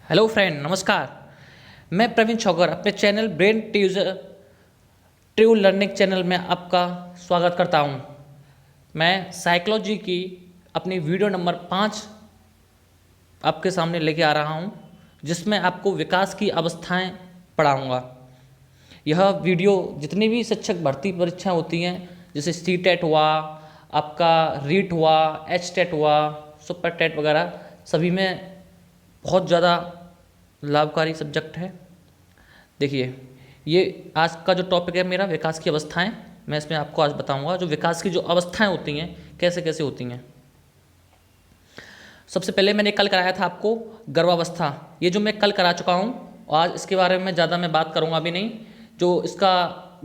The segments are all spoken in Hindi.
हेलो फ्रेंड, नमस्कार। मैं प्रवीण छौगर अपने channel brain true learning channel में आपका स्वागत करता हूं। मैं साइकोलॉजी की अपनी वीडियो नंबर 5 आपके सामने लेके आ रहा हूं, जिसमें आपको विकास की अवस्थाएं पढ़ाऊंगा। यह वीडियो जितनी भी शिक्षक भर्ती परीक्षाएं होती हैं, जैसे सी टेट हुआ, आपका रीट हुआ, एच टेट हुआ, सुपर टेट वगैरह, सभी में बहुत ज़्यादा लाभकारी सब्जेक्ट है। देखिए, ये आज का जो टॉपिक है मेरा विकास की अवस्थाएं। मैं इसमें आपको आज बताऊंगा जो विकास की जो अवस्थाएं होती हैं कैसे कैसे होती हैं। सबसे पहले मैंने कल कराया था आपको गर्भावस्था। ये जो मैं कल करा चुका हूँ, आज इसके बारे में ज़्यादा मैं बात करूँगा अभी नहीं। जो इसका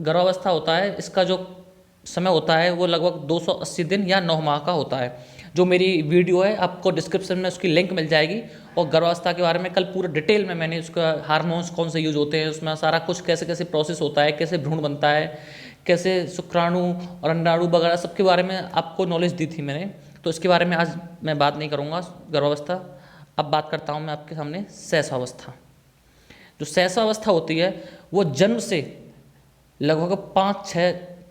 गर्भावस्था होता है, इसका जो समय होता है वो लगभग 280 दिन या 9 माह का होता है। जो मेरी वीडियो है आपको डिस्क्रिप्शन में उसकी लिंक मिल जाएगी। और गर्भावस्था के बारे में कल पूरा डिटेल में मैंने उसका हार्मोन्स कौन से यूज होते हैं, उसमें सारा कुछ कैसे कैसे प्रोसेस होता है, कैसे भ्रूण बनता है, कैसे शुक्राणु और अंडाणु वगैरह सबके बारे में आपको नॉलेज दी थी मैंने। तो इसके बारे में आज मैं बात नहीं करूँगा गर्भावस्था। अब बात करता हूँ मैं आपके सामने शैशवावस्था। जो शैशवावस्था होती है वो जन्म से लगभग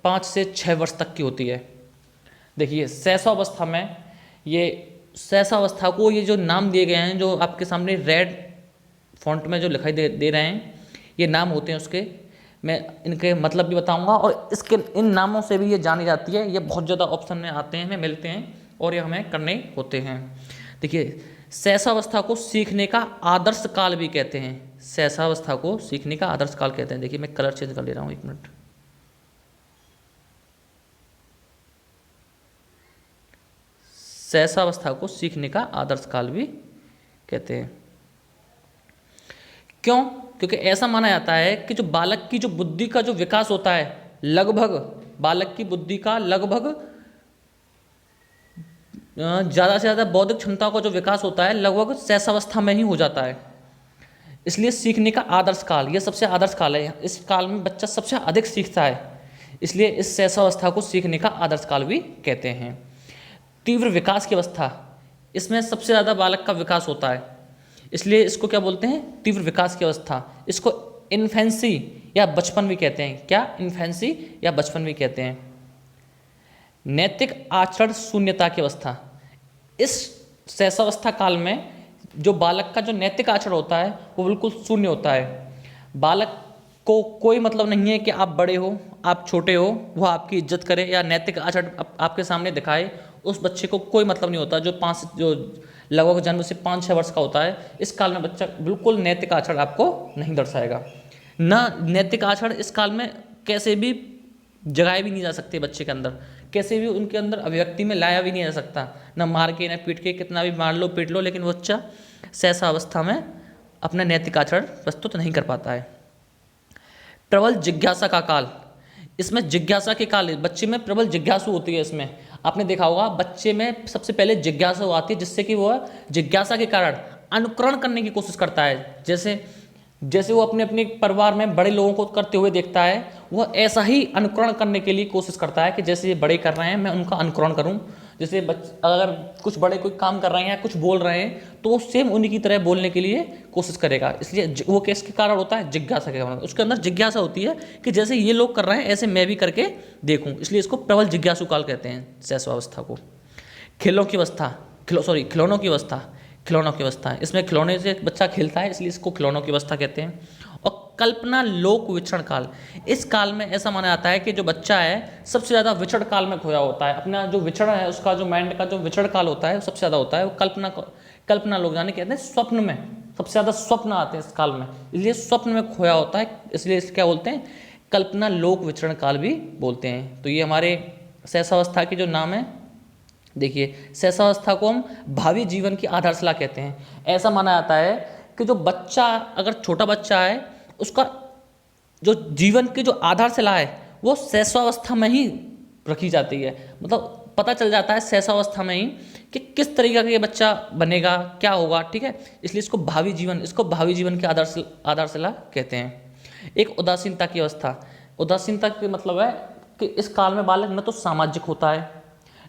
5 से 6 वर्ष तक की होती है। देखिए, शैशवावस्था में ये शैशवावस्था को ये जो नाम दिए गए हैं, जो आपके सामने रेड फॉन्ट में जो दिखाई दे रहे हैं, ये नाम होते हैं उसके। मैं इनके मतलब भी बताऊंगा और इसके इन नामों से भी ये जानी जाती है। ये बहुत ज़्यादा ऑप्शन में आते हैं, हमें मिलते हैं और ये हमें करने होते हैं। देखिए, शैशवावस्था को सीखने का आदर्श काल भी कहते हैं। शैशवावस्था को सीखने का आदर्श काल कहते हैं। देखिए, मैं कलर चेंज कर ले रहा हूँ, 1 मिनट। शैशवावस्था को सीखने का आदर्श काल भी कहते हैं। क्यों? क्योंकि ऐसा माना जाता है कि जो बालक की जो बुद्धि का जो विकास होता है, लगभग बालक की बुद्धि का लगभग ज़्यादा से ज़्यादा बौद्धिक क्षमताओं का जो विकास होता है लगभग शैशवावस्था में ही हो जाता है। इसलिए सीखने का आदर्श काल, यह सबसे आदर्श काल है। इस काल में बच्चा सबसे अधिक सीखता है, इसलिए इस शैशवावस्था को सीखने का आदर्श काल भी कहते हैं। तीव्र विकास की अवस्था, इसमें सबसे ज़्यादा बालक का विकास होता है, इसलिए इसको क्या बोलते हैं? तीव्र विकास की अवस्था। इसको इन्फेंसी या बचपन भी कहते हैं। क्या? इन्फेंसी या बचपन भी कहते हैं। नैतिक आचरण शून्यता की अवस्था, इस शैशवावस्था काल में जो बालक का जो नैतिक आचरण होता है वो बिल्कुल शून्य होता है। बालक को कोई मतलब नहीं है कि आप बड़े हो, आप छोटे हो, वो आपकी इज्जत करे या नैतिक आचरण आपके सामने दिखाए। उस बच्चे को कोई मतलब नहीं होता। जो लगभग जन्म से 5-6 वर्ष का होता है, इस काल में बच्चा बिल्कुल नैतिक आचरण आपको नहीं दर्शाएगा। ना नैतिक आचरण इस काल में कैसे भी जगाए भी नहीं जा सकते बच्चे के अंदर, कैसे भी उनके अंदर अभिव्यक्ति में लाया भी नहीं जा सकता। ना मार के, ना पीट के, कितना भी मार लो पीट लो, लेकिन वो बच्चा शैशवावस्था में अपना नैतिक आचरण प्रस्तुत नहीं कर पाता है। प्रबल जिज्ञासा का काल, इसमें जिज्ञासा के काल, बच्चे में प्रबल जिज्ञासु होती है। इसमें आपने देखा होगा बच्चे में सबसे पहले जिज्ञासा आती है, जिससे कि वह जिज्ञासा के कारण अनुकरण करने की कोशिश करता है। जैसे जैसे वो अपने अपने परिवार में बड़े लोगों को करते हुए देखता है, वह ऐसा ही अनुकरण करने के लिए कोशिश करता है कि जैसे ये बड़े कर रहे हैं मैं उनका अनुकरण करूं। जैसे अगर कुछ बड़े कोई काम कर रहे हैं या कुछ बोल रहे हैं तो वो सेम उन्हीं की तरह बोलने के लिए कोशिश करेगा। इसलिए वो किसके कारण होता है? जिज्ञासा के कारण। उसके अंदर जिज्ञासा होती है कि जैसे ये लोग कर रहे हैं ऐसे मैं भी करके देखूं, इसलिए इसको प्रबल जिज्ञासु काल कहते हैं शैशवावस्था को। खिलौनों की अवस्था, खिलौनों की अवस्था है। इसमें खिलौने से बच्चा खेलता है, इसलिए इसको खिलौनों की अवस्था कहते हैं। और कल्पना लोक विचरण काल, इस काल में ऐसा माना जाता है कि जो बच्चा है सबसे ज़्यादा विचरण काल में खोया होता है। अपना जो विचरण है, उसका जो माइंड का जो विचरण काल होता है वो सबसे ज़्यादा होता है। वो कल्पना लोग जाने कहते हैं, स्वप्न में सबसे ज़्यादा स्वप्न आते हैं इस काल में, इसलिए स्वप्न में खोया होता है। इसलिए इसे क्या बोलते हैं? कल्पना लोक विचरण काल भी बोलते हैं। तो ये हमारे शैशवावस्था की जो नाम है। देखिए, शैशवावस्था को हम भावी जीवन की आधारशिला कहते हैं। ऐसा माना जाता है कि जो बच्चा, अगर छोटा बच्चा है, उसका जो जीवन की जो आधारशिला है वो शैशवावस्था में ही रखी जाती है। मतलब पता चल जाता है शैशवावस्था में ही कि किस तरीके का ये बच्चा बनेगा, क्या होगा। ठीक है, इसलिए इसको भावी जीवन की आधारशिला कहते हैं। एक उदासीनता की अवस्था, उदासीनता का मतलब है कि इस काल में बालक न तो सामाजिक होता है,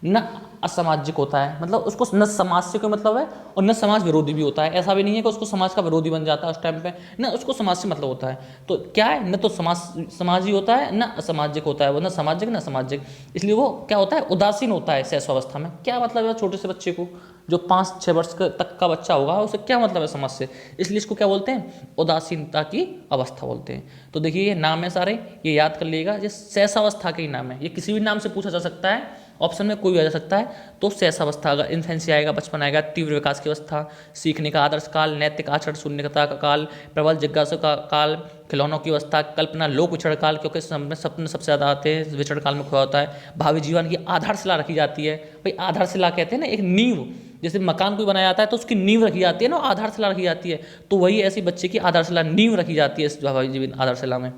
न असामाजिक होता है, मतलब उसको न समाज से कोई मतलब है और न समाज विरोधी भी होता है। ऐसा भी नहीं है कि उसको समाज का विरोधी बन जाता है उस टाइम पे, न उसको समाज से मतलब होता है। तो क्या है, न तो समाजी होता है, न असामाजिक होता है, वो न सामाजिक न सामाजिक। इसलिए वो क्या होता है, उदासीन होता है शैशवावस्था में। क्या मतलब है छोटे से बच्चे को, जो 5-6 वर्ष तक का बच्चा होगा, उसे क्या मतलब है समाज से, इसलिए इसको क्या बोलते हैं, उदासीनता की अवस्था बोलते हैं। तो देखिए ये नाम है सारे, ये याद कर लीजिएगा, ये शैशवावस्था के ही नाम है। ये किसी भी नाम से पूछा जा सकता है, ऑप्शन में कोई भी आ जा सकता है। तो शैशवावस्था, अगर इन्फेंसी आएगा, बचपन आएगा, तीव्र विकास की अवस्था, सीखने का आदर्श काल, नैतिक आचरण शून्यता का काल, प्रबल जिज्ञासु का काल, खिलौनों की अवस्था, कल्पना, लोक विचरण काल, क्योंकि सपने सबसे ज़्यादा आते हैं, विचरण काल में खोया होता है। भावी जीवन की आधारशिला रखी जाती है। भाई आधारशिला कहते हैं ना, एक नींव, जैसे मकान कोई बनाया जाता है तो उसकी नींव रखी जाती है ना, आधारशिला रखी जाती है। तो वही ऐसी बच्चे की आधारशिला, नींव रखी जाती है इस भावी जीवन आधारशिला में।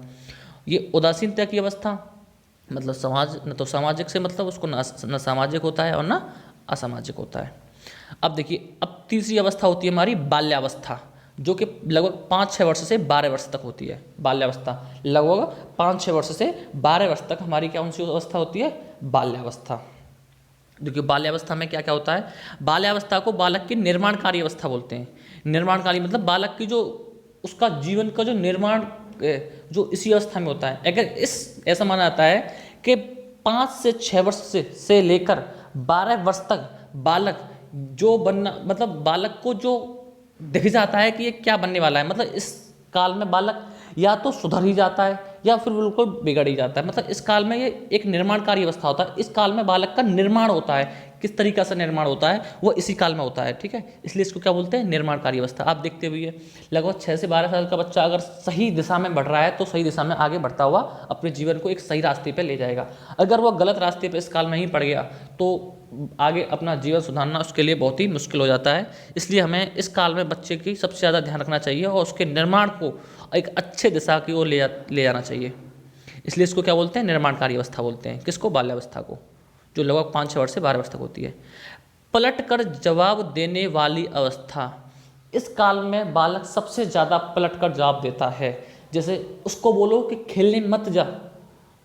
ये उदासीनता की अवस्था, मतलब समाज, न तो सामाजिक से मतलब उसको न सामाजिक होता है और न असामाजिक होता है। अब देखिए, अब तीसरी अवस्था होती है हमारी बाल्यावस्था, जो कि लगभग 5-6 वर्ष से 12 वर्ष तक होती है। बाल्यावस्था लगभग 5-6 वर्ष से 12 वर्ष तक हमारी क्या सी अवस्था होती है, बाल्यावस्था। देखिए बाल्यावस्था में क्या क्या होता है, बाल्यावस्था को बालक की निर्माणकारी अवस्था बोलते हैं। निर्माणकारी मतलब बालक की जो उसका जीवन का जो निर्माण जो इसी अवस्था में होता है। अगर ऐसा माना जाता है कि 5 से 6 वर्ष से लेकर 12 वर्ष तक बालक जो बनना, मतलब बालक को जो दिख जाता है कि ये क्या बनने वाला है, मतलब इस काल में बालक या तो सुधर ही जाता है या फिर बिल्कुल बिगड़ ही जाता है। मतलब इस काल में ये एक निर्माणकारी अवस्था होता है। इस काल में बालक का निर्माण होता है, किस तरीका से निर्माण होता है वो इसी काल में होता है, ठीक है। इसलिए इसको क्या बोलते हैं, निर्माणकारी अवस्था। आप देखते हुए लगभग 6 से 12 साल का बच्चा अगर सही दिशा में बढ़ रहा है तो सही दिशा में आगे बढ़ता हुआ अपने जीवन को एक सही रास्ते पे ले जाएगा। अगर वो गलत रास्ते पे इस काल में ही पड़ गया तो आगे अपना जीवन सुधारना उसके लिए बहुत ही मुश्किल हो जाता है। इसलिए हमें इस काल में बच्चे की सबसे ज़्यादा ध्यान रखना चाहिए और उसके निर्माण को एक अच्छे दिशा की ओर ले जाना चाहिए। इसलिए इसको क्या बोलते हैं, निर्माणकारी अवस्था बोलते हैं। किसको, बाल्यावस्था को, जो लगभग 5-6 वर्ष से 12 वर्ष तक होती है। पलट कर जवाब देने वाली अवस्था, इस काल में बालक सबसे ज़्यादा पलट कर जवाब देता है। जैसे उसको बोलो कि खेलने मत जा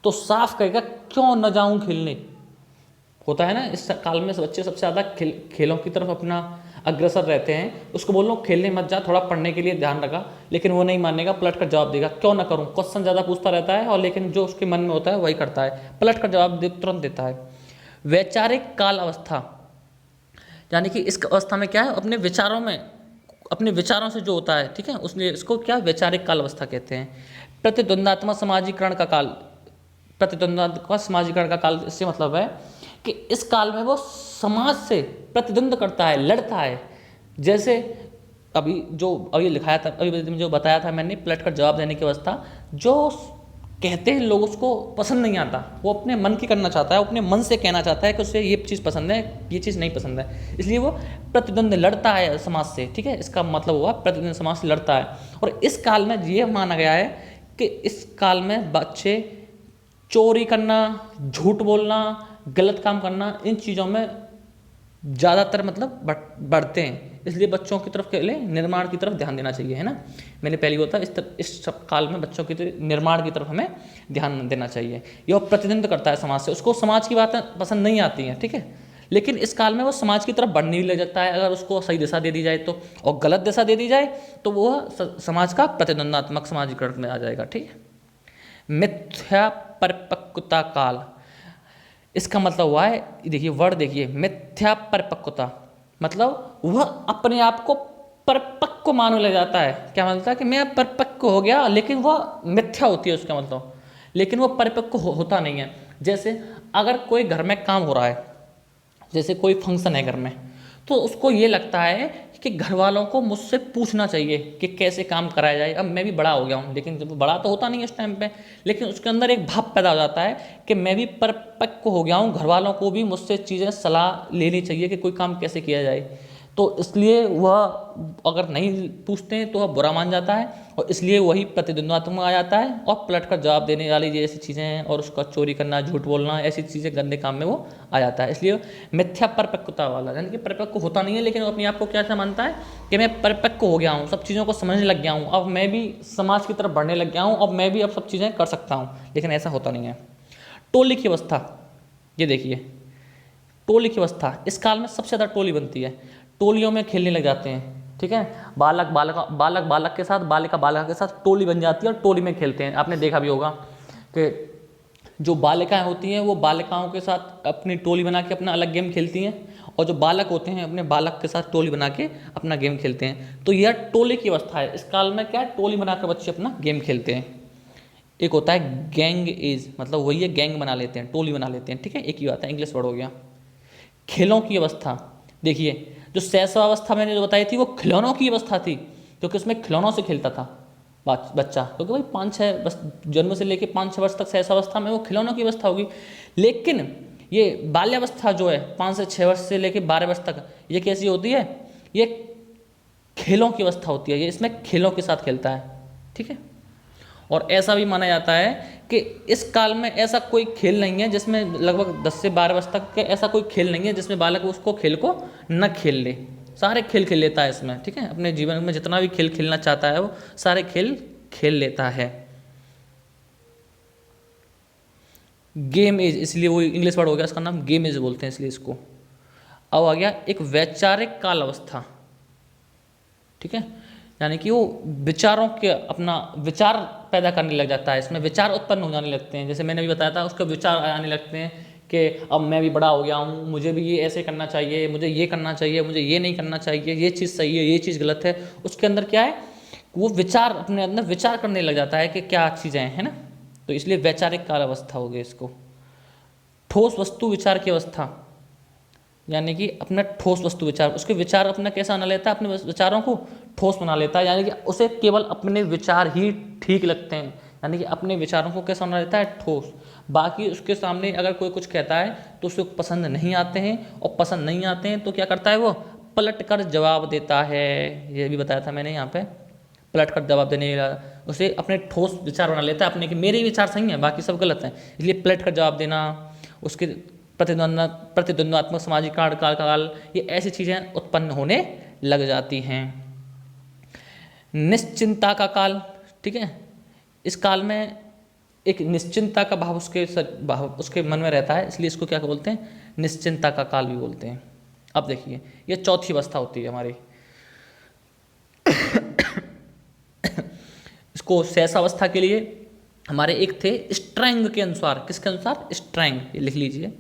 तो साफ कहेगा क्यों न जाऊं खेलने, होता है ना। इस काल में बच्चे सबसे ज़्यादा खेलों की तरफ अपना अग्रसर रहते हैं। उसको बोलो खेलने मत जा, थोड़ा पढ़ने के लिए ध्यान रखा, लेकिन वो नहीं मानेगा, पलट कर जवाब देगा क्यों ना करूं। क्वेश्चन ज़्यादा पूछता रहता है और लेकिन जो उसके मन में होता है वही करता है, पलट कर जवाब तुरंत देता है। वैचारिक काल अवस्था, यानी कि इस अवस्था में क्या है, अपने विचारों में, अपने विचारों से जो होता है, ठीक है, उसने इसको क्या वैचारिक काल अवस्था कहते हैं। प्रतिद्वंदात्मक समाजीकरण का काल, प्रतिद्वंदात्मक समाजीकरण का काल, इससे मतलब है कि इस काल में वो समाज से प्रतिद्वंद करता है, लड़ता है। जैसे अभी लिखाया था, अभी जो बताया था मैंने, पलट कर जवाब देने की अवस्था, जो कहते हैं लोग उसको पसंद नहीं आता, वो अपने मन की करना चाहता है, अपने मन से कहना चाहता है कि उसे ये चीज़ पसंद है, ये चीज़ नहीं पसंद है। इसलिए वो प्रतिद्वंद लड़ता है समाज से, ठीक है, इसका मतलब हुआ प्रतिद्वंद समाज से लड़ता है। और इस काल में ये माना गया है कि इस काल में बच्चे चोरी करना, झूठ बोलना, गलत काम करना, इन चीज़ों में ज़्यादातर मतलब बढ़ते हैं। इसलिए बच्चों की तरफ के लिए निर्माण की तरफ ध्यान देना चाहिए, है ना। मैंने पहले बोला इस काल में बच्चों की निर्माण की तरफ हमें ध्यान देना चाहिए। यह प्रतिद्वंद करता है समाज से, उसको समाज की बातें पसंद नहीं आती हैं, ठीक है, लेकिन इस काल में वो समाज की तरफ बढ़ने भी लग जाता है अगर उसको सही दिशा दे दी जाए तो। और गलत दिशा दे दी जाए तो वो समाज का प्रतिद्वंदात्मक समाजीकरण में आ जाएगा, ठीक है। मिथ्या परिपक्वता काल, इसका मतलब हुआ है, देखिए वर्ड देखिए, मिथ्या परिपक्वता, मतलब वह अपने आप को परिपक्व मानने लग जाता है। क्या मतलब है कि मैं परिपक्व हो गया, लेकिन वह मिथ्या होती है उसका मतलब, लेकिन वह परिपक्व होता नहीं है। जैसे अगर कोई घर में काम हो रहा है, जैसे कोई फंक्शन है घर में, तो उसको ये लगता है कि घर वालों को मुझसे पूछना चाहिए कि कैसे काम कराया जाए। अब मैं भी बड़ा हो गया हूँ, लेकिन जब बड़ा तो होता नहीं है इस टाइम पे, लेकिन उसके अंदर एक भाव पैदा हो जाता है कि मैं भी परिपक्व हो गया हूँ, घर वालों को भी मुझसे चीज़ें सलाह लेनी चाहिए कि कोई काम कैसे किया जाए। तो इसलिए वह अगर नहीं पूछते हैं तो वह बुरा मान जाता है, और इसलिए वही प्रतिद्वंद्वात्मक आ जाता है और पलट कर जवाब देने वाली जैसी चीज़ें हैं, और उसका चोरी करना, झूठ बोलना, ऐसी चीज़ें गंदे काम में वो आ जाता है। इसलिए मिथ्या परिपक्वता वाला, यानी कि परिपक्व होता नहीं है, लेकिन वो अपने आप को क्या ऐसा मानता है कि मैं परिपक्व हो गया हूँ, सब चीज़ों को समझने लग गया हूँ, अब मैं भी समाज की तरफ बढ़ने लग गया हूँ, अब मैं भी अब सब चीज़ें कर सकता हूँ, लेकिन ऐसा होता नहीं है। टोली की अवस्था, ये देखिए, टोली की अवस्था, इस काल में सबसे ज़्यादा टोली बनती है, टोलियों में खेलने लग जाते हैं, ठीक है। बालक बालक के साथ, बालिका बालक के साथ टोली बन जाती है और टोली में खेलते हैं। आपने देखा भी होगा कि जो बालिकाएं होती हैं वो बालिकाओं के साथ अपनी टोली बना के अपना अलग गेम खेलती हैं, और जो बालक होते हैं अपने बालक के साथ टोली बना के अपना गेम खेलते हैं। तो यह टोली की अवस्था है। इस काल में क्या है, टोली बनाकर बच्चे अपना गेम खेलते हैं। एक होता है गैंग एज, मतलब वही है, गैंग बना लेते हैं, टोली बना लेते हैं, ठीक है, एक ही बात है, इंग्लिश वर्ड हो गया। खेलों की अवस्था, देखिए जो शैशवावस्था मैंने जो बताई थी वो खिलौनों की अवस्था थी, क्योंकि उसमें खिलौनों से खेलता था बच्चा, क्योंकि भाई 5-6 बस जन्म से लेके 5-6 वर्ष तक शैशवावस्था में वो खिलौनों की अवस्था होगी। लेकिन ये बाल्यावस्था जो है 5 से 6 वर्ष से लेके 12 वर्ष तक, ये कैसी होती है, ये खेलों की अवस्था होती है, ये इसमें खेलों के साथ खेलता है, ठीक है। और ऐसा भी माना जाता है कि इस काल में ऐसा कोई खेल नहीं है जिसमें, लगभग 10 से 12 वर्ष तक के ऐसा कोई खेल नहीं है जिसमें बालक उसको खेल को न खेल ले। सारे खेल खेल लेता है इसमें, ठीक है, अपने जीवन में जितना भी खेल खेलना चाहता है वो सारे खेल खेल लेता है। गेम एज, इसलिए वो इंग्लिश वर्ड हो गया, इसका नाम गेम एज बोलते हैं, इसलिए इसको। अब आ गया एक वैचारिक काल अवस्था, ठीक है, यानी कि वो विचारों के अपना विचार पैदा करने लग जाता है, इसमें विचार उत्पन्न हो जाने लगते हैं। जैसे मैंने भी बताया था, उसके विचार आने लगते हैं कि अब मैं भी बड़ा हो गया हूँ, मुझे भी ये ऐसे करना चाहिए, मुझे ये करना चाहिए, मुझे ये नहीं करना चाहिए, ये चीज़ सही है, ये चीज़ गलत है। उसके अंदर क्या है, वो विचार अपने अंदर विचार करने लग जाता है कि क्या चीज़ें हैं ना। तो इसलिए वैचारिक काल अवस्था हो गई इसको। ठोस वस्तु विचार की अवस्था, यानी कि अपना ठोस वस्तु विचार, उसके विचार अपना कैसा बना लेता है, अपने विचारों को ठोस बना लेता है, यानी कि उसे केवल अपने विचार ही ठीक लगते हैं, यानी कि अपने विचारों को कैसा बना लेता है, ठोस। बाकी उसके सामने अगर कोई कुछ कहता है तो उसे पसंद नहीं आते हैं, और पसंद नहीं आते हैं तो क्या करता है, वो पलट कर जवाब देता है। ये भी बताया था मैंने यहाँ पे, पलट कर जवाब देने का, उसे अपने ठोस विचार बना लेता है अपने, कि मेरे विचार सही हैं बाकी सब गलत हैं, इसलिए पलट कर जवाब देना। उसके प्रतिद्वंद्वात्मक सामाजिक काल, ये ऐसी चीज़ें उत्पन्न होने लग जाती हैं। निश्चिंता का काल, ठीक है, इस काल में एक निश्चिंता का भाव उसके मन में रहता है, इसलिए इसको क्या बोलते हैं, निश्चिंता का काल भी बोलते हैं। अब देखिए ये चौथी अवस्था होती है हमारी। इसको शैशवावस्था के लिए हमारे एक थे स्ट्रैंग के अनुसार, किसके अनुसार, स्ट्रैंग, ये लिख लीजिए,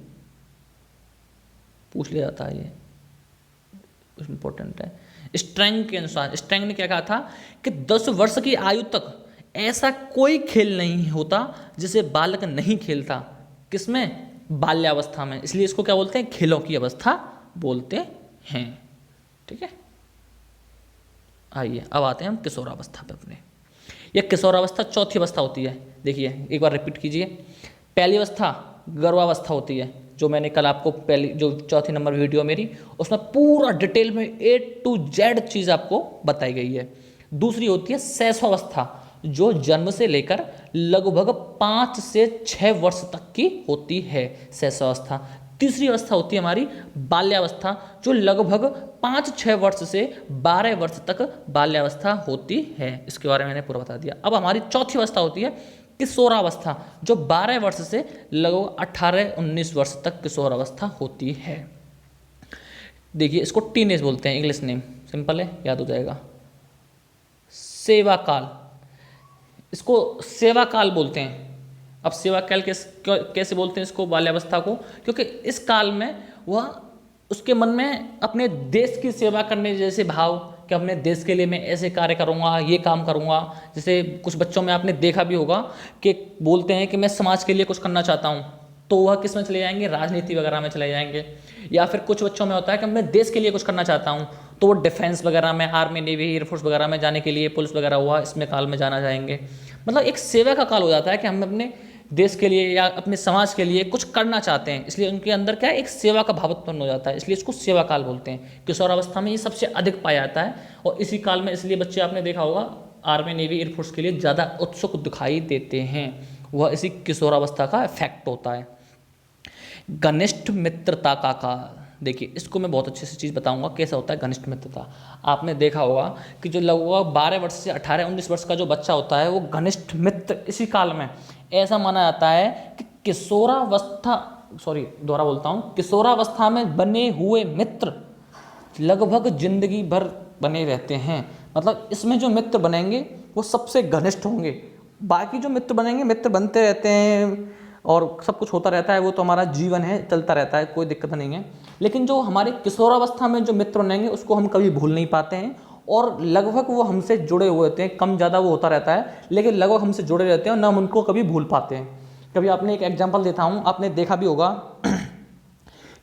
पूछ लिया जाता है, ये इम्पोर्टेंट है। स्ट्रैंग के अनुसार, स्ट्रैंग ने क्या कहा था कि 10 वर्ष की आयु तक ऐसा कोई खेल नहीं होता जिसे बालक नहीं खेलता, किसमें, बाल्यावस्था में, इसलिए इसको क्या बोलते हैं, खेलों की अवस्था बोलते हैं, ठीक है। आइए अब आते हैं हम किशोरावस्था पे अपने। यह किशोरावस्था चौथी अवस्था होती है। देखिए एक बार रिपीट कीजिए, पहली अवस्था गर्भावस्था होती है, जो मैंने कल आपको पहली जो चौथी नंबर वीडियो मेरी, उसमें पूरा डिटेल में A to Z चीज़ आपको बताई गई है। दूसरी होती है शैशवावस्था, जो जन्म से लेकर लगभग 5 से 6 वर्ष तक की होती है शैशवावस्था। तीसरी अवस्था होती है हमारी बाल्यावस्था, जो लगभग 5-6 वर्ष से 12 वर्ष तक बाल्यावस्था होती है। इसके बारे में मैंने पूरा बता दिया। अब हमारी चौथी अवस्था होती है किशोरावस्था, जो 12 वर्ष से लगभग 18-19 वर्ष तक किशोरावस्था होती है। देखिए इसको टीनेज बोलते हैं, इंग्लिश नेम सिंपल है, याद हो जाएगा। सेवा काल, इसको सेवा काल बोलते हैं। अब सेवा काल कैसे बोलते हैं इसको, बाल्यावस्था को, क्योंकि इस काल में वह उसके मन में अपने देश की सेवा करने जैसे भाव, कि अपने देश के लिए मैं ऐसे कार्य करूँगा, ये काम करूँगा। जैसे कुछ बच्चों में आपने देखा भी होगा कि बोलते हैं कि मैं समाज के लिए कुछ करना चाहता हूँ, तो वह किस में चले जाएंगे, राजनीति वगैरह में चले जाएंगे। या फिर कुछ बच्चों में होता है कि मैं देश के लिए कुछ करना चाहता हूँ, तो वो डिफेंस वगैरह में, आर्मी नेवी एयरफोर्स वगैरह में जाने के लिए, पुलिस वगैरह हुआ, इसमें काल में जाना चाहेंगे। मतलब एक सेवा का काल हो जाता है कि हम अपने देश के लिए या अपने समाज के लिए कुछ करना चाहते हैं, इसलिए उनके अंदर क्या है, एक सेवा का भाव उत्पन्न हो जाता है, इसलिए इसको सेवा काल बोलते हैं। किशोरावस्था में ये सबसे अधिक पाया जाता है, और इसी काल में इसलिए बच्चे आपने देखा होगा आर्मी नेवी एयरफोर्स के लिए ज़्यादा उत्सुक दिखाई देते हैं, वह इसी किशोरावस्था का इफेक्ट होता है। घनिष्ठ मित्रता का काल, देखिए इसको मैं बहुत अच्छे से चीज़ बताऊंगा कैसा होता है घनिष्ठ मित्रता। आपने देखा होगा कि जो लगभग 12 वर्ष से 18-19 वर्ष का जो बच्चा होता है वो घनिष्ठ मित्र इसी काल में, ऐसा माना जाता है कि किशोरावस्था दोबारा बोलता हूँ, किशोरावस्था में बने हुए मित्र लगभग जिंदगी भर बने रहते हैं। मतलब इसमें जो मित्र बनेंगे वो सबसे घनिष्ठ होंगे। बाकी जो मित्र बनेंगे, मित्र बनते रहते हैं और सब कुछ होता रहता है, वो तो हमारा जीवन है, चलता रहता है, कोई दिक्कत नहीं है। लेकिन जो हमारे किशोरावस्था में जो मित्र बनेंगे उसको हम कभी भूल नहीं पाते हैं और लगभग वो हमसे जुड़े हुए होते हैं। कम ज़्यादा वो होता रहता है लेकिन लगभग हमसे जुड़े रहते हैं और ना हम उनको कभी भूल पाते हैं। कभी आपने एक एग्जाम्पल देता हूँ, आपने देखा भी होगा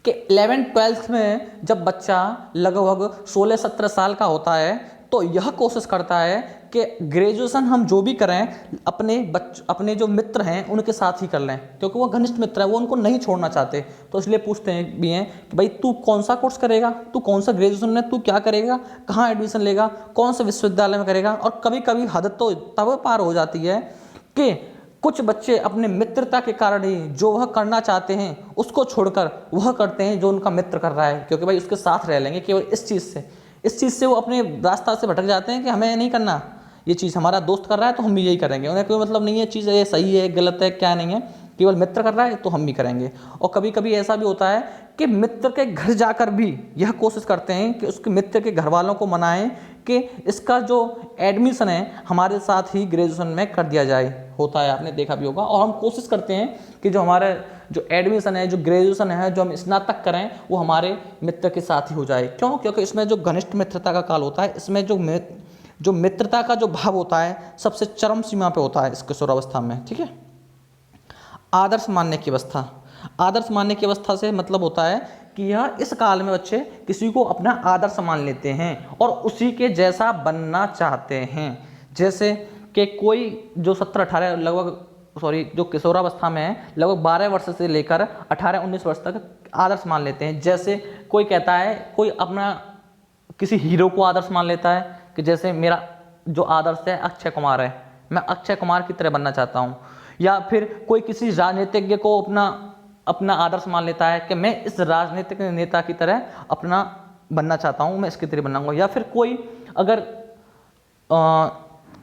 कि 11th-12th में जब बच्चा लगभग 16-17 साल का होता है तो यह कोशिश करता है कि ग्रेजुएशन हम जो भी करें अपने जो मित्र हैं उनके साथ ही कर लें, क्योंकि वो घनिष्ठ मित्र है, वो उनको नहीं छोड़ना चाहते। तो इसलिए पूछते हैं भी हैं कि भाई तू कौन सा कोर्स करेगा, तू कौन सा ग्रेजुएशन में तू क्या करेगा, कहाँ एडमिशन लेगा, कौन से विश्वविद्यालय में करेगा। और कभी कभी हद तो तब पार हो जाती है कि कुछ बच्चे अपने मित्रता के कारण ही जो वह करना चाहते हैं उसको छोड़कर वह करते हैं जो उनका मित्र कर रहा है, क्योंकि भाई उसके साथ रह लेंगे। केवल इस चीज़ से वो अपने रास्ता से भटक जाते हैं कि हमें नहीं करना ये चीज़, हमारा दोस्त कर रहा है तो हम भी यही करेंगे। उन्हें कोई मतलब नहीं है चीज़ ये सही है गलत है क्या नहीं है, केवल मित्र कर रहा है तो हम भी करेंगे। और कभी कभी ऐसा भी होता है कि मित्र के घर जाकर भी यह कोशिश करते हैं कि उसके मित्र के घर वालों को मनाएं कि इसका जो एडमिशन है हमारे साथ ही ग्रेजुएशन में कर दिया जाए। होता है, आपने देखा भी होगा। और हम कोशिश करते हैं कि जो हमारा जो एडमिशन है, जो ग्रेजुएशन है, जो हम स्नातक करें वो हमारे मित्र के साथ ही हो जाए। क्यों? क्योंकि इसमें जो घनिष्ठ मित्रता का काल होता है, इसमें जो मित्रता का जो भाव होता है सबसे चरम सीमा पे होता है इस किशोरावस्था में। ठीक है। आदर्श मानने की अवस्था। आदर्श मानने की अवस्था से मतलब होता है कि यह इस काल में बच्चे किसी को अपना आदर्श मान लेते हैं और उसी के जैसा बनना चाहते हैं। जैसे कि कोई जो 17-18 जो किशोरावस्था में है लगभग 12 वर्ष से लेकर 18-19 वर्ष तक आदर्श मान लेते हैं। जैसे कोई कहता है, कोई अपना किसी हीरो को आदर्श मान लेता है कि जैसे मेरा जो आदर्श है अक्षय कुमार है, मैं अक्षय कुमार की तरह बनना चाहता हूँ। या फिर कोई किसी राजनीतिज्ञ को अपना आदर्श मान लेता है कि मैं इस राजनीतिक नेता की तरह अपना बनना चाहता हूँ, मैं इसकी तरह बनाऊंगा। या फिर कोई अगर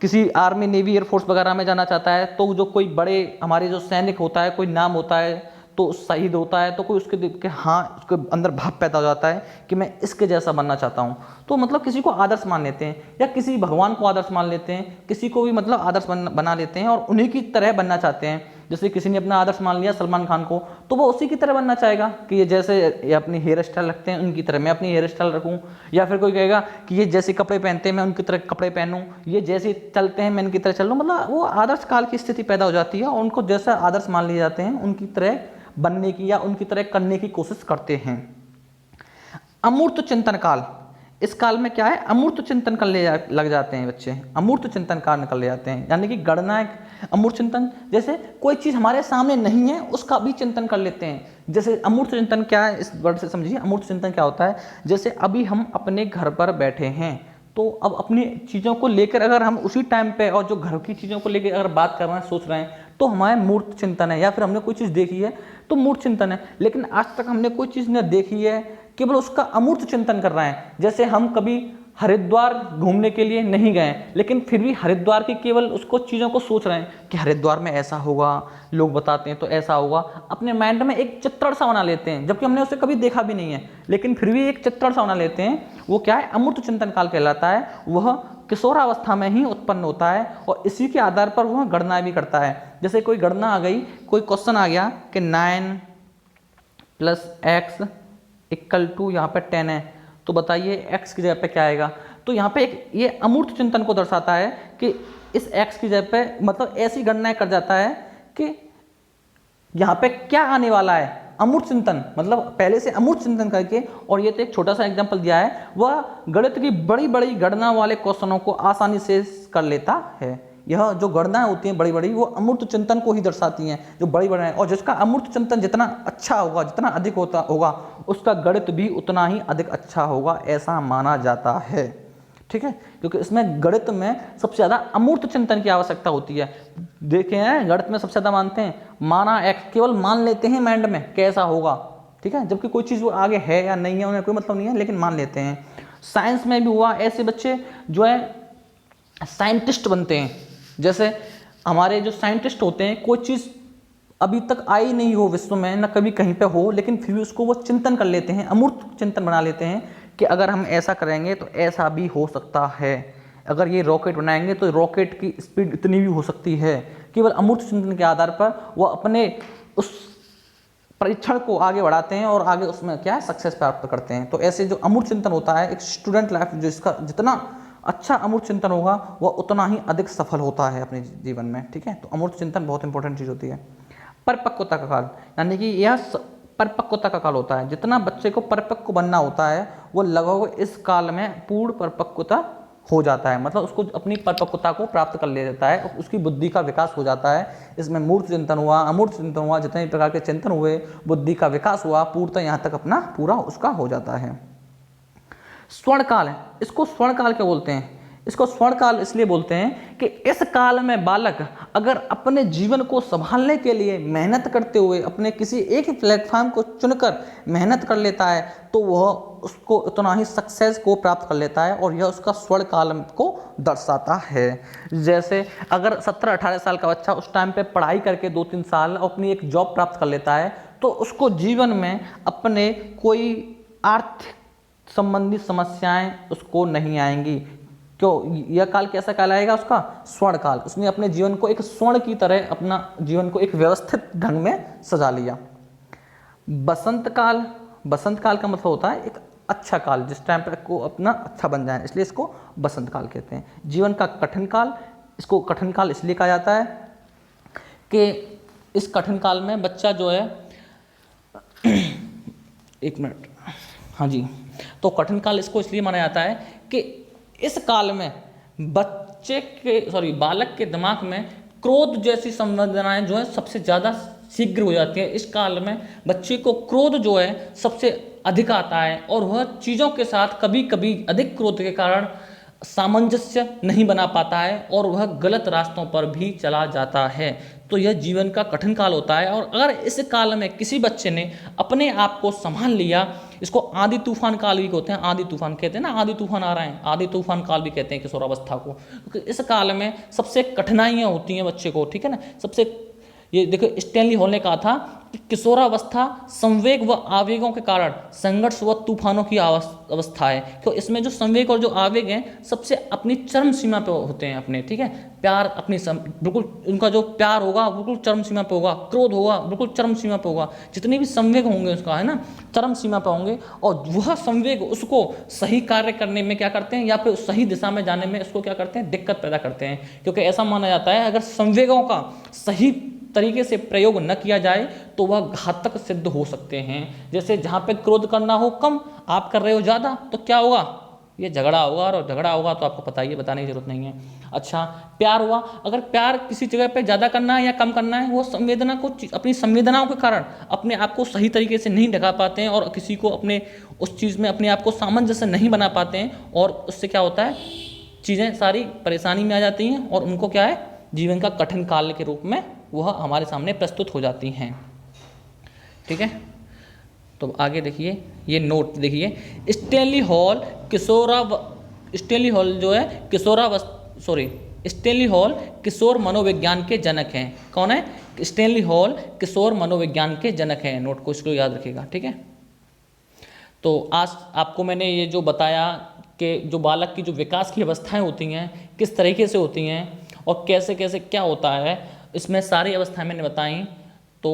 किसी आर्मी नेवी एयरफोर्स वगैरह में जाना चाहता है तो जो कोई बड़े हमारे जो सैनिक होता है, कोई नाम होता है तो शहीद होता है, तो कोई उसके देख के हाँ उसके अंदर भाव पैदा हो जाता है कि मैं इसके जैसा बनना चाहता हूँ। तो मतलब किसी को आदर्श मान लेते हैं या किसी भगवान को आदर्श मान लेते हैं, किसी को भी मतलब आदर्श बना लेते हैं और उन्हीं की तरह बनना चाहते हैं। जैसे किसी ने अपना आदर्श मान लिया सलमान खान को, तो वो उसी की तरह बनना चाहेगा कि ये जैसे ये अपनी हेयर स्टाइल रखते हैं उनकी तरह मैं अपनी हेयर स्टाइल रखूँ। या फिर कोई कहेगा कि ये जैसे कपड़े पहनते हैं मैं उनकी तरह कपड़े पहनूँ, ये जैसे चलते हैं मैं इनकी तरह चलूँ। मतलब वो आदर्श काल की स्थिति पैदा हो जाती है और उनको जैसा आदर्श मान लिए जाते हैं उनकी तरह बनने की या उनकी तरह करने की कोशिश करते हैं। अमूर्त चिंतन काल। इस काल में क्या है, अमूर्त चिंतन करने लग जाते हैं बच्चे, अमूर्त चिंतन काल निकल ले जाते हैं। यानी कि गणना अमूर्त चिंतन, जैसे कोई चीज़ हमारे सामने नहीं है उसका भी चिंतन कर लेते हैं। जैसे अमूर्त चिंतन क्या है, इस वर्ड से समझिए अमूर्त चिंतन क्या होता है। जैसे अभी हम अपने घर पर बैठे हैं तो अब अपनी चीज़ों को लेकर अगर हम उसी टाइम पे और जो घर की चीज़ों को लेकर अगर बात कर रहे हैं, सोच रहे हैं, तो हमारा मूर्त चिंतन है। या फिर हमने कोई चीज़ देखी है तो मूर्त चिंतन है। लेकिन आज तक हमने कोई चीज़ न देखी है, केवल उसका अमूर्त चिंतन कर रहे हैं। जैसे हम कभी हरिद्वार घूमने के लिए नहीं गए लेकिन फिर भी हरिद्वार की केवल उसको चीज़ों को सोच रहे हैं कि हरिद्वार में ऐसा होगा, लोग बताते हैं तो ऐसा होगा। अपने माइंड में एक चित्रण सा बना लेते हैं, जबकि हमने उसे कभी देखा भी नहीं है लेकिन फिर भी एक चित्रण सा बना लेते हैं। वो क्या है, अमूर्त चिंतन काल कहलाता है। वह किशोरावस्था में ही उत्पन्न होता है और इसी के आधार पर वह गणना भी करता है। जैसे कोई गणना आ गई, कोई क्वेश्चन आ गया कि 9 + x = यहाँ पे 10 है, तो बताइए x की जगह पे क्या आएगा। तो यहाँ पे एक ये अमूर्त चिंतन को दर्शाता है कि इस x की जगह पे मतलब ऐसी गणना कर जाता है कि यहाँ पे क्या आने वाला है। अमूर्त चिंतन मतलब पहले से अमूर्त चिंतन करके, और ये तो एक छोटा सा एग्जाम्पल दिया है, वह गणित की बड़ी बड़ी गणना वाले क्वेश्चनों को आसानी से कर लेता है। यह जो गणनाएं होती हैं बड़ी बड़ी, वो अमूर्त चिंतन को ही दर्शाती हैं, जो बड़ी बड़ी हैं। और जिसका अमूर्त चिंतन जितना अच्छा होगा, जितना अधिक होगा, उसका गणित भी उतना ही अधिक अच्छा होगा, ऐसा माना जाता है। ठीक है, क्योंकि इसमें गणित में सबसे ज़्यादा अमूर्त चिंतन की आवश्यकता होती है। देखे हैं गणित में सबसे ज़्यादा मानते हैं माना x, केवल मान लेते हैं माइंड में कैसा होगा। ठीक है, जबकि कोई चीज़ वो आगे है या नहीं है उन्हें कोई मतलब नहीं है, लेकिन मान लेते हैं। साइंस में भी हुआ, ऐसे बच्चे जो है साइंटिस्ट बनते हैं। जैसे हमारे जो साइंटिस्ट होते हैं, कोई चीज़ अभी तक आई नहीं हो विश्व में, ना कभी कहीं पे हो, लेकिन फिर भी उसको वो चिंतन कर लेते हैं, अमूर्त चिंतन बना लेते हैं कि अगर हम ऐसा करेंगे तो ऐसा भी हो सकता है, अगर ये रॉकेट बनाएंगे तो रॉकेट की स्पीड इतनी भी हो सकती है। केवल अमूर्त चिंतन के आधार पर वो अपने उस परीक्षण को आगे बढ़ाते हैं और आगे उसमें क्या है सक्सेस प्राप्त करते हैं। तो ऐसे जो अमूर्त चिंतन होता है, एक स्टूडेंट लाइफ जो इसका जितना अच्छा अमूर्त चिंतन होगा वह उतना ही अधिक सफल होता है अपने जीवन में। ठीक है, तो अमूर्त चिंतन बहुत इंपॉर्टेंट चीज़ होती है। परिपक्वता का काल, यानी कि यह परिपक्वता का काल होता है। जितना बच्चे को परिपक्व बनना होता है वो लगभग इस काल में पूर्ण परिपक्वता हो जाता है, मतलब उसको अपनी परिपक्वता को प्राप्त कर ले देता है, उसकी बुद्धि का विकास हो जाता है। इसमें मूर्त चिंतन हुआ, अमूर्त चिंतन हुआ, जितने प्रकार के चिंतन हुए, बुद्धि का विकास हुआ, पूर्णतः यहाँ तक अपना पूरा उसका हो जाता है। स्वर्ण काल है, इसको स्वर्ण काल क्या बोलते हैं? इसको स्वर्ण काल इसलिए बोलते हैं कि इस काल में बालक अगर अपने जीवन को संभालने के लिए मेहनत करते हुए अपने किसी एक ही प्लेटफॉर्म को चुनकर मेहनत कर लेता है तो वह उसको उतना ही सक्सेस को प्राप्त कर लेता है, और यह उसका स्वर्ण काल को दर्शाता है। जैसे अगर 17-18 साल का बच्चा उस टाइम पे पढ़ाई करके 2-3 साल अपनी एक जॉब प्राप्त कर लेता है तो उसको जीवन में अपने कोई आर्थिक संबंधी समस्याएं उसको नहीं आएंगी। क्यों? यह काल कैसा काल आएगा उसका? स्वर्ण काल। उसने अपने जीवन को एक स्वर्ण की तरह अपना जीवन को एक व्यवस्थित ढंग में सजा लिया। बसंत काल, बसंत काल का मतलब होता है एक अच्छा काल, जिस टाइम पर को अपना अच्छा बन जाए, इसलिए इसको बसंत काल कहते हैं। जीवन का कठिन काल, इसको कठिन काल इसलिए कहा जाता है कि इस कठिन काल में बच्चा जो है एक मिनट, हाँ जी, तो कठिन काल इसको इसलिए माना जाता है कि इस काल में बालक के दिमाग में क्रोध जैसी संवेदनाएं जो है सबसे ज़्यादा शीघ्र हो जाती है। इस काल में बच्चे को क्रोध जो है सबसे अधिक आता है और वह चीज़ों के साथ कभी कभी अधिक क्रोध के कारण सामंजस्य नहीं बना पाता है और वह गलत रास्तों पर भी चला जाता है। तो यह जीवन का कठिन काल होता है, और अगर इस काल में किसी बच्चे ने अपने आप को संभाल लिया, इसको आदि तूफान काल भी कहते हैं, आदि तूफान कहते हैं ना, आदि तूफान आ रहे हैं, आदि तूफान काल भी कहते हैं किशोरावस्था को। तो इस काल में सबसे कठिनाइयाँ होती हैं बच्चे को, ठीक है ना। सबसे ये देखो स्टैनली हॉल ने कहा था कि किशोरावस्था संवेग व आवेगों के कारण संघर्ष व तूफानों की अवस्था है। तो इसमें जो संवेग और जो आवेग हैं सबसे अपनी चरम सीमा पे होते हैं अपने, ठीक है। प्यार अपनी बिल्कुल उनका जो प्यार होगा बिल्कुल चरम सीमा पे होगा, क्रोध होगा बिल्कुल चरम सीमा पे होगा, जितने भी संवेग होंगे उसका है ना चरम सीमा पे होंगे, और वह संवेग उसको सही कार्य करने में क्या करते हैं या फिर सही दिशा में जाने में उसको क्या करते हैं, दिक्कत पैदा करते हैं। क्योंकि ऐसा माना जाता है अगर संवेगों का सही तरीके से प्रयोग न किया जाए तो वह घातक सिद्ध हो सकते हैं। जैसे जहाँ पे क्रोध करना हो कम, आप कर रहे हो ज़्यादा, तो क्या होगा, ये झगड़ा होगा, और झगड़ा होगा तो आपको पता ही है, बताने की जरूरत नहीं है। अच्छा, प्यार हुआ, अगर प्यार किसी जगह पे ज़्यादा करना है या कम करना है, वो संवेदना को अपनी संवेदनाओं के कारण अपने आप को सही तरीके से नहीं ढका पाते हैं और किसी को अपने उस चीज़ में अपने आप को सामंजस्य नहीं बना पाते हैं, और उससे क्या होता है, चीज़ें सारी परेशानी में आ जाती हैं और उनको क्या है, जीवन का कठिन काल के रूप में वह हमारे सामने प्रस्तुत हो जाती हैं। ठीक है, तो आगे देखिए, ये नोट देखिए, स्टैनली हॉल जो है स्टैनली हॉल किशोर मनोविज्ञान के जनक हैं। कौन है? स्टैनली हॉल किशोर मनोविज्ञान के जनक हैं। नोट को इसको याद रखिएगा, ठीक है। तो आज आपको मैंने ये जो बताया कि जो बालक की जो विकास की अवस्थाएं होती हैं किस तरीके से होती हैं और कैसे कैसे क्या होता है, इसमें सारी अवस्थाएं मैंने बताई। तो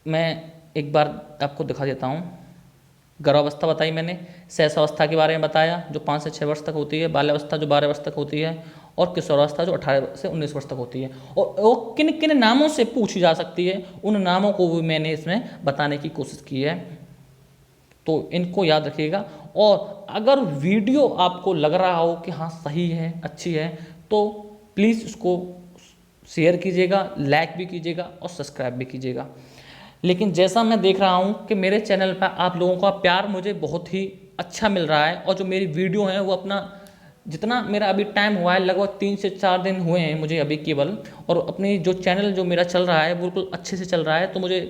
मैं एक बार आपको दिखा देता हूँ। गर्भावस्था बताई मैंने, शैशवावस्था के बारे में बताया जो 5 से 6 वर्ष तक होती है, बाल्यावस्था जो 12 वर्ष तक होती है, और किशोरावस्था जो 18 से 19 वर्ष तक होती है। और वो किन किन नामों से पूछी जा सकती है, उन नामों को भी मैंने इसमें बताने की कोशिश की है। तो इनको याद रखिएगा, और अगर वीडियो आपको लग रहा हो कि हाँ सही है, अच्छी है, तो प्लीज़ उसको शेयर कीजिएगा, लाइक भी कीजिएगा और सब्सक्राइब भी कीजिएगा। लेकिन जैसा मैं देख रहा हूँ कि मेरे चैनल पर आप लोगों का प्यार मुझे बहुत ही अच्छा मिल रहा है, और जो मेरी वीडियो है वो अपना जितना मेरा अभी टाइम हुआ है, लगभग 3 से 4 दिन हुए हैं मुझे अभी केवल, और अपनी जो चैनल जो मेरा चल रहा है बिल्कुल अच्छे से चल रहा है। तो मुझे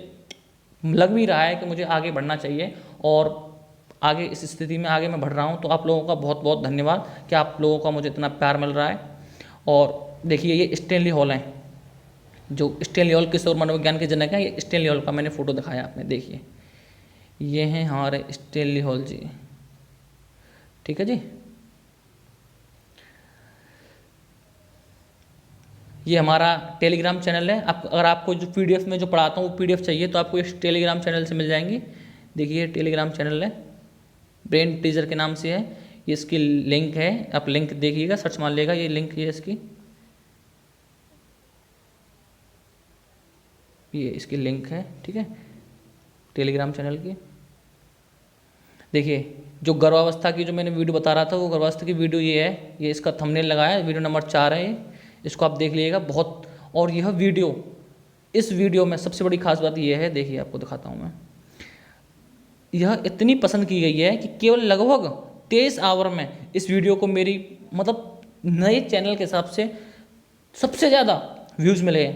लग भी रहा है कि मुझे आगे बढ़ना चाहिए, और आगे इस स्थिति में आगे मैं बढ़ रहा हूँ। तो आप लोगों का बहुत बहुत धन्यवाद कि आप लोगों का मुझे इतना प्यार मिल रहा है। और देखिए, ये स्टैनली हॉल हैं, जो स्टेलियोल किशोर मनोविज्ञान के जनक हैं, ये स्टेलियोल का मैंने फ़ोटो दिखाया आपने, देखिए ये हैं हमारे स्टेलियोल जी। ठीक है जी। ये हमारा टेलीग्राम चैनल है। आप अगर आपको जो पीडीएफ में जो पढ़ाता हूँ वो पीडीएफ चाहिए तो आपको इस टेलीग्राम चैनल से मिल जाएंगी। देखिए टेलीग्राम चैनल है, ब्रेन टीजर के नाम से है, ये इसकी लिंक है, आप लिंक देखिएगा, सर्च मार लेगा, ये लिंक है इसकी, ये इसकी लिंक है। ठीक है, टेलीग्राम चैनल की। देखिए जो गर्भावस्था की जो मैंने वीडियो बता रहा था वो गर्भावस्था की वीडियो ये है, ये इसका थंबनेल लगाया है, वीडियो नंबर 4 है ये, इसको आप देख लीजिएगा बहुत। और यह वीडियो, इस वीडियो में सबसे बड़ी खास बात यह है, देखिए आपको दिखाता हूँ मैं, यह इतनी पसंद की गई है कि केवल लगभग 23 आवर में इस वीडियो को मेरी मतलब नए चैनल के हिसाब से सबसे ज़्यादा व्यूज़ मिले हैं,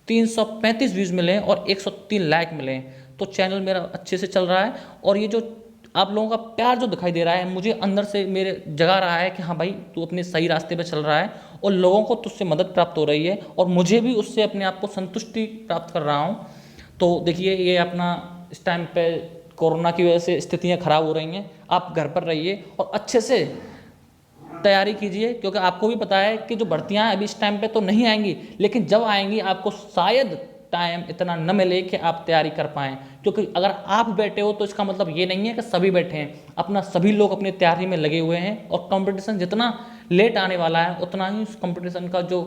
335 व्यूज़ मिले हैं और 103 लाइक मिले हैं। तो चैनल मेरा अच्छे से चल रहा है और ये जो आप लोगों का प्यार जो दिखाई दे रहा है मुझे अंदर से मेरे जगा रहा है कि हाँ भाई तू अपने सही रास्ते पे चल रहा है और लोगों को तुझसे मदद प्राप्त हो रही है और मुझे भी उससे अपने आप को संतुष्टि प्राप्त कर रहा हूँ। तो देखिए ये अपना इस टाइम पे कोरोना की वजह से स्थितियाँ खराब हो रही हैं, आप घर पर रहिए और अच्छे से तैयारी कीजिए, क्योंकि आपको भी पता है कि जो भर्तियां अभी इस टाइम पे तो नहीं आएंगी, लेकिन जब आएंगी आपको शायद टाइम इतना न मिले कि आप तैयारी कर पाएँ। क्योंकि अगर आप बैठे हो तो इसका मतलब ये नहीं है कि सभी बैठे हैं, अपना सभी लोग अपनी तैयारी में लगे हुए हैं और कंपटीशन जितना लेट आने वाला है उतना ही उस कंपटीशन का जो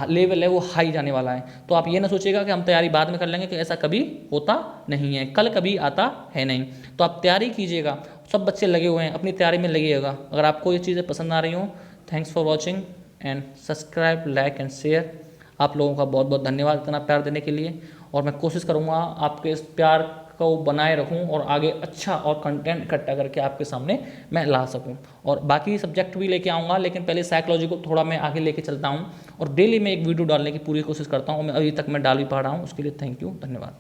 लेवल है वो हाई जाने वाला है। तो आप ये ना सोचिएगा कि हम तैयारी बाद में कर लेंगे, कि ऐसा कभी होता नहीं है, कल कभी आता है नहीं। तो आप तैयारी कीजिएगा, सब बच्चे लगे हुए हैं, अपनी तैयारी में लगिएगा। अगर आपको ये चीज़ें पसंद आ रही हो, thanks for watching and subscribe, like and share. आप लोगों का बहुत बहुत धन्यवाद इतना प्यार देने के लिए, और मैं कोशिश करूँगा आपके इस प्यार को बनाए रखूं और आगे अच्छा और कंटेंट इकट्ठा करके आपके सामने मैं ला सकूं। और बाकी सब्जेक्ट भी लेके आऊँगा, लेकिन पहले साइकोलॉजी को थोड़ा मैं आगे लेके चलता हूं और डेली मैं एक वीडियो डालने की पूरी कोशिश करता हूँ। मैं अभी तक मैं डाल भी पा रहा हूँ, उसके लिए थैंक यू, धन्यवाद।